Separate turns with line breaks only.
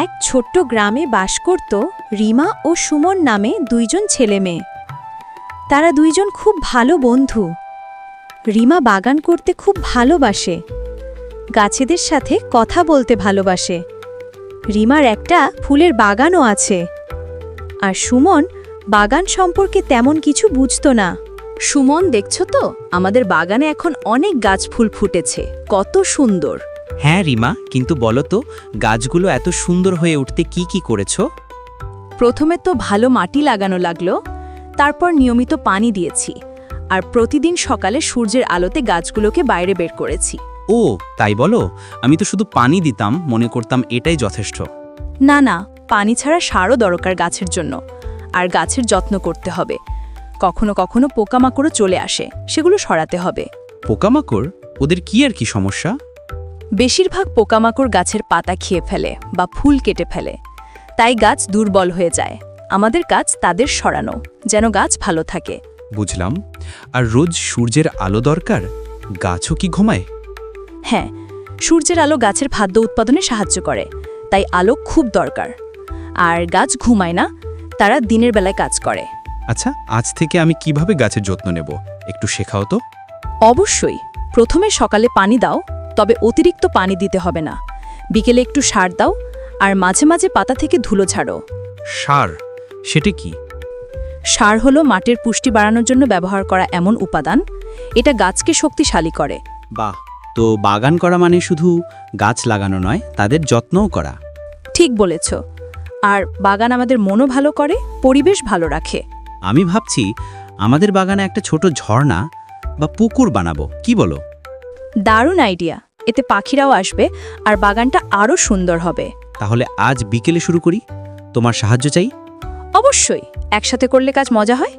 এক ছোট্ট গ্রামে বাস করত রিমা ও সুমন নামে দুইজন ছেলেমেয়ে। তারা দুইজন খুব ভালো বন্ধু। রিমা বাগান করতে খুব ভালোবাসে, গাছেদের সাথে কথা বলতে ভালোবাসে। রিমার একটা ফুলের বাগানও আছে, আর সুমন বাগান সম্পর্কে তেমন কিছু বুঝত না।
সুমন, দেখছো তো আমাদের বাগানে এখন অনেক গাছ ফুল ফুটেছে, কত সুন্দর।
হ্যাঁ রিমা, কিন্তু বলো তো গাছগুলো এত সুন্দর হয়ে উঠতে কি কি করেছো?
প্রথমে তো ভালো মাটি লাগানো লাগলো, তারপর নিয়মিত পানি দিয়েছি, আর প্রতিদিন সকালে সূর্যের আলোতে গাছগুলোকে বাইরে বের করেছি।
ও তাই বলো, আমি তো শুধু পানি দিতাম, মনে করতাম এটাই যথেষ্ট।
না না, পানি ছাড়া সারও দরকার গাছের জন্য, আর গাছের যত্ন করতে হবে। কখনো কখনো পোকামাকড়ও চলে আসে, সেগুলো সরাতে হবে।
পোকামাকড়? ওদের কি আর কি সমস্যা?
বেশিরভাগ পোকামাকড় গাছের পাতা খেয়ে ফেলে বা ফুল কেটে ফেলে, তাই গাছ দুর্বল হয়ে যায়। আমাদের কাজ তাদের সরানো, যেন গাছ ভালো থাকে।
বুঝলাম। আর রোজ সূর্যের আলো দরকার? গাছও কি ঘুমায়?
হ্যাঁ, সূর্যের আলো গাছের খাদ্য উৎপাদনে সাহায্য করে, তাই আলো খুব দরকার। আর গাছ ঘুমায় না, তারা দিনের বেলায় কাজ করে।
আচ্ছা, আজ থেকে আমি কিভাবে গাছের যত্ন নেব একটু শেখাও তো।
অবশ্যই, প্রথমে সকালে পানি দাও, তবে অতিরিক্ত পানি দিতে হবে না। বিকেলে একটু সার দাও, আর মাঝে মাঝে পাতা থেকে ধুলো ছাড়ো।
সার? সেটা কি?
সার হলো মাটির পুষ্টি বাড়ানোর জন্য ব্যবহার করা এমন উপাদান, এটা গাছকে শক্তিশালী করে।
বাহ, তো বাগান করা মানে শুধু গাছ লাগানো নয়, তাদের যত্নও করা।
ঠিক বলেছ। আর বাগান আমাদের মনও ভালো করে, পরিবেশ ভালো রাখে।
আমি ভাবছি আমাদের বাগানে একটা ছোট ঝর্ণা বা পুকুর বানাবো, কি বলো?
দারুণ আইডিয়া, এতে পাখিরাও আসবে আর বাগানটা আরও সুন্দর হবে।
তাহলে আজ বিকেলে শুরু করি, তোমার সাহায্য চাই।
অবশ্যই, একসাথে করলে কাজ মজা হয়।